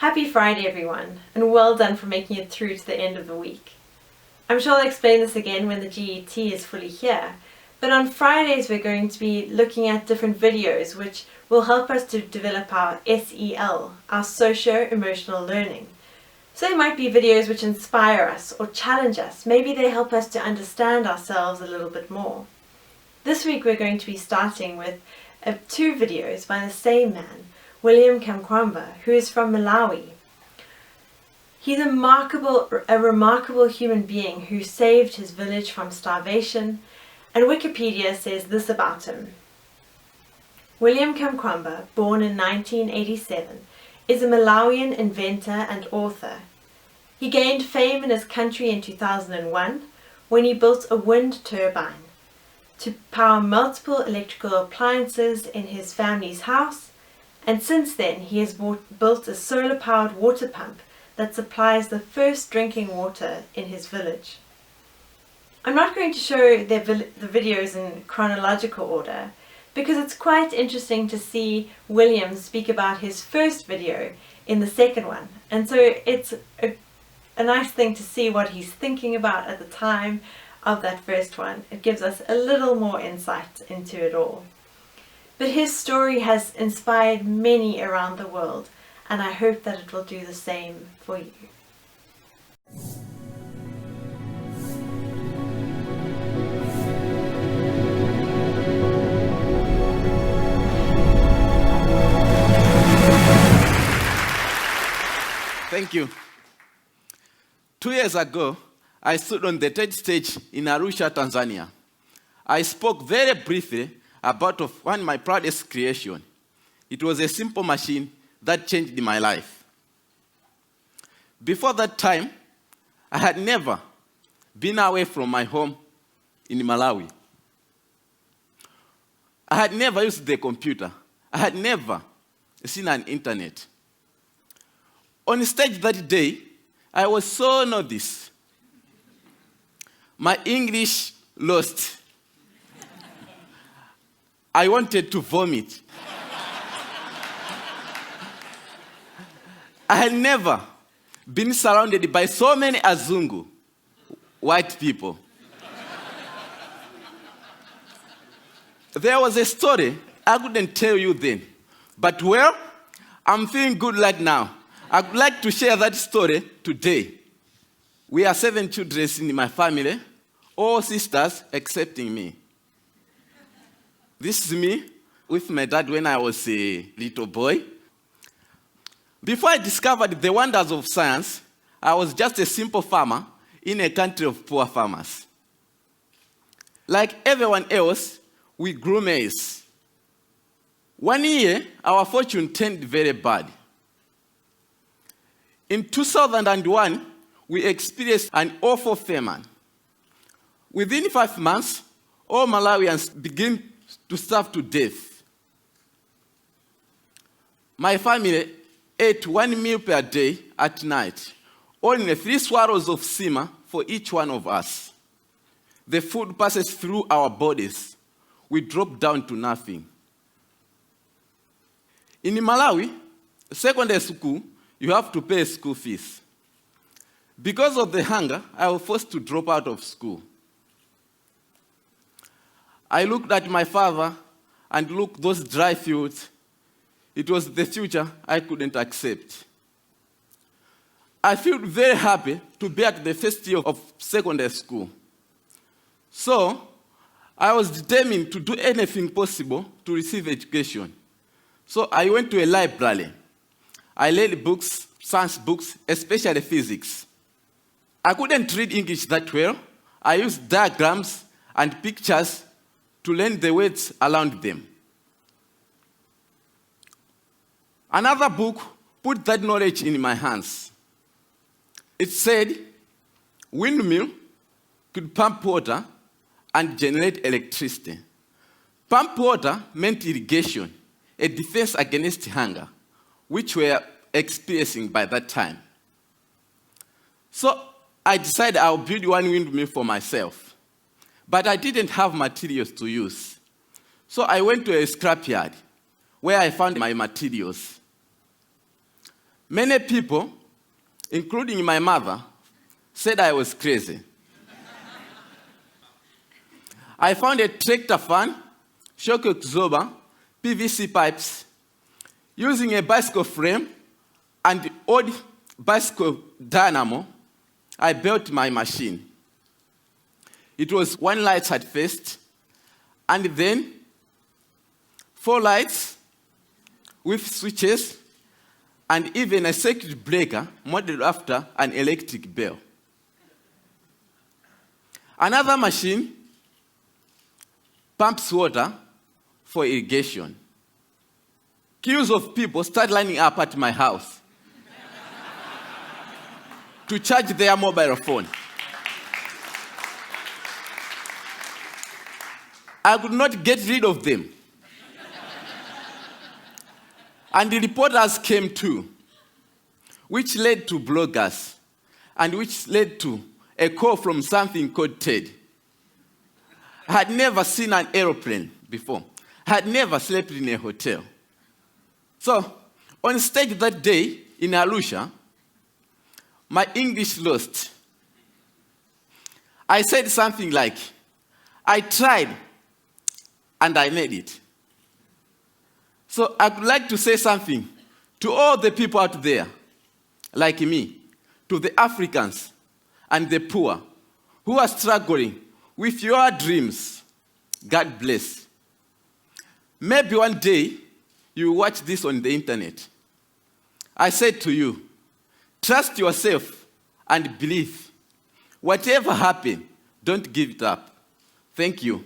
Happy Friday, everyone, and well done for making it through to the end of the week. I'm sure I'll explain this again when the GET is fully here, but on Fridays we're going to be looking at different videos which will help us to develop our SEL, our socio-emotional learning. So they might be videos which inspire us or challenge us. Maybe they help us to understand ourselves a little bit more. This week we're going to be starting with two videos by the same man, William Kamkwamba, who is from Malawi. He's a remarkable human being who saved his village from starvation, and Wikipedia says this about him. William Kamkwamba, born in 1987, is a Malawian inventor and author. He gained fame in his country in 2001 when he built a wind turbine to power multiple electrical appliances in his family's house, and since then he has built a solar-powered water pump that supplies the first drinking water in his village. I'm not going to show the videos in chronological order because it's quite interesting to see William speak about his first video in the second one, and so it's a nice thing to see what he's thinking about at the time of that first one. It gives us a little more insight into it all. But his story has inspired many around the world, and I hope that it will do the same for you. Thank you. 2 years ago, I stood on the TED stage in Arusha, Tanzania. I spoke very briefly about one of my proudest creations. It was a simple machine that changed my life. Before that time, I had never been away from my home in Malawi. I had never used the computer. I had never seen an internet. On stage that day, I was so nervous. My English lost. I wanted to vomit. I had never been surrounded by so many Azungu, white people. There was a story I couldn't tell you then, but well, I'm feeling good right now. I'd like to share that story today. We are 7 children in my family, all sisters excepting me. This is me with my dad when I was a little boy. Before I discovered the wonders of science, I was just a simple farmer in a country of poor farmers. Like everyone else, we grew maize. One year, our fortune turned very bad. In 2001, we experienced an awful famine. Within 5 months, all Malawians began to starve to death. My family ate 1 meal per day at night, only 3 swallows of sima for each one of us. The food passes through our bodies. We drop down to nothing. In Malawi, secondary school, you have to pay school fees. Because of the hunger, I was forced to drop out of school. I looked at my father and looked those dry fields. It was the future I couldn't accept. I felt very happy to be at the first year of secondary school. So, I was determined to do anything possible to receive education. So I went to a library. I read books, science books, especially physics. I couldn't read English that well. I used diagrams and pictures to learn the words around them. Another book put that knowledge in my hands. It said, windmill could pump water and generate electricity. Pump water meant irrigation, a defense against hunger, which we were experiencing by that time. So I decided I'll build one windmill for myself. But I didn't have materials to use. So I went to a scrapyard where I found my materials. Many people, including my mother, said I was crazy. I found a tractor fan, shock absorber, PVC pipes, using a bicycle frame and old bicycle dynamo. I built my machine. It was 1 light at first, and then 4 lights with switches, and even a circuit breaker modeled after an electric bell. Another machine pumps water for irrigation. Queues of people start lining up at my house to charge their mobile phone. I could not get rid of them. And the reporters came too, which led to bloggers, and which led to a call from something called TED. I had never seen an aeroplane before. I had never slept in a hotel. So, on stage that day in Arusha, my English lost. I said something like, I tried and I made it. So I would like to say something to all the people out there, like me, to the Africans and the poor who are struggling with your dreams. God bless. Maybe one day you will watch this on the internet. I said to you, trust yourself and believe. Whatever happens, don't give it up. Thank you.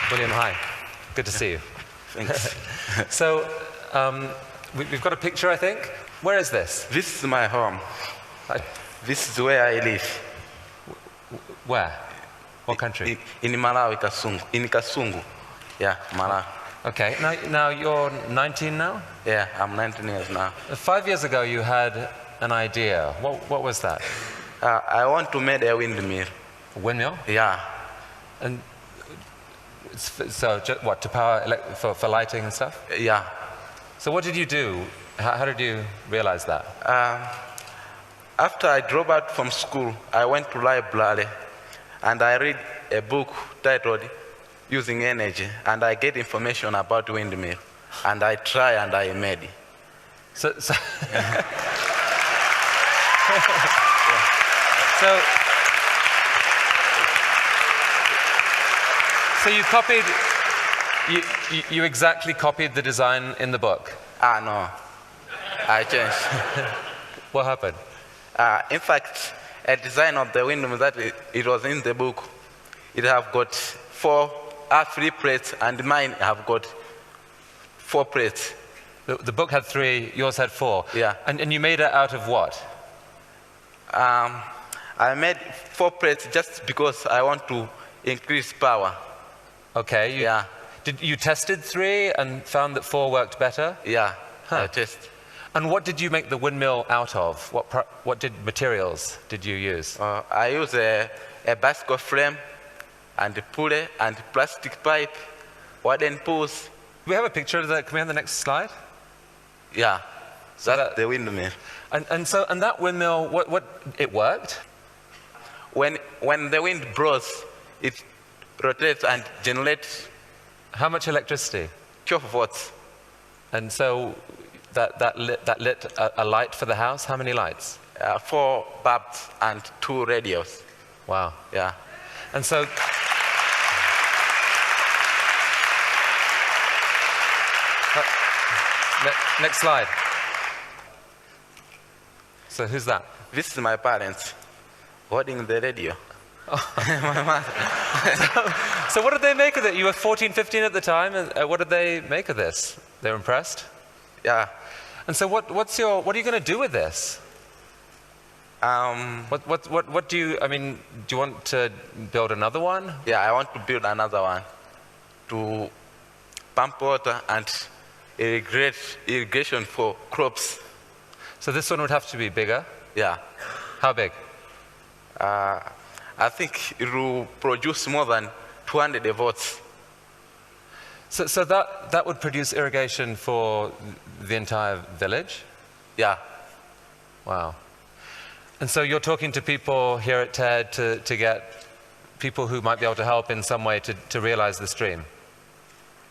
William, hi. Good to see you. Thanks. So, we've got a picture, I think. Where is this? This is my home. This is where I live. Where? What country? In Malawi, Kasungu. In Kasungu. Yeah, Malawi. Okay. Now you're 19 now? Yeah, I'm 19 years now. 5 years ago, you had an idea. What was that? I want to make a windmill. A windmill? Yeah. And so, what, to power, for lighting and stuff? Yeah. So what did you do? How did you realize that? After I dropped out from school, I went to library and I read a book titled Using Energy, and I get information about windmill, and I try and I made it. So Yeah. so you copied, you exactly copied the design in the book? No, I changed. What happened? In fact, a design of the windmill that it was in the book, it have got 3 plates, and mine have got 4 plates. The book had 3, yours had 4. Yeah. And you made it out of what? I made 4 plates just because I want to increase power. Okay. Yeah. Did you tested 3 and found that 4 worked better? Yeah. Huh. I test. And what did you make the windmill out of? What materials did you use? I use a bicycle frame and a pulley and plastic pipe, wooden poles. Do we have a picture of that? Can we have the next slide? Yeah. So That's the windmill. And that windmill, it worked? When the wind blows, it rotates and generates How much electricity? 12 volts. And so that lit a light for the house? How many lights? 4 bulbs and 2 radios. Wow. Yeah. And so next slide. So who's that? This is my parents holding the radio. My mother. So what did they make of it? You were 14, 15 at the time, and what did they make of this? They're impressed? Yeah. And so what are you going to do with this? What do you, do you want to build another one? Yeah, I want to build another one to pump water and irrigation for crops. So this one would have to be bigger? Yeah. How big? I think it will produce more than 200 volts. So that would produce irrigation for the entire village? Yeah. Wow. And so you're talking to people here at TED to get people who might be able to help in some way to realize this dream?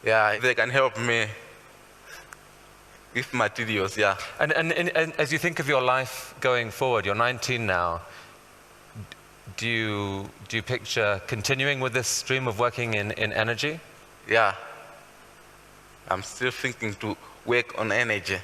Yeah, they can help me with materials, yeah. And as you think of your life going forward, you're 19 now, do you picture continuing with this stream of working in energy? Yeah. I'm still thinking to work on energy.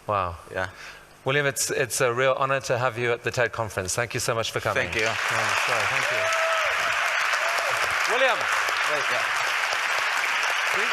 Wow. Yeah. William, it's a real honor to have you at the TED conference. Thank you so much for coming. Thank you. Thank you. William. Right, yeah. See?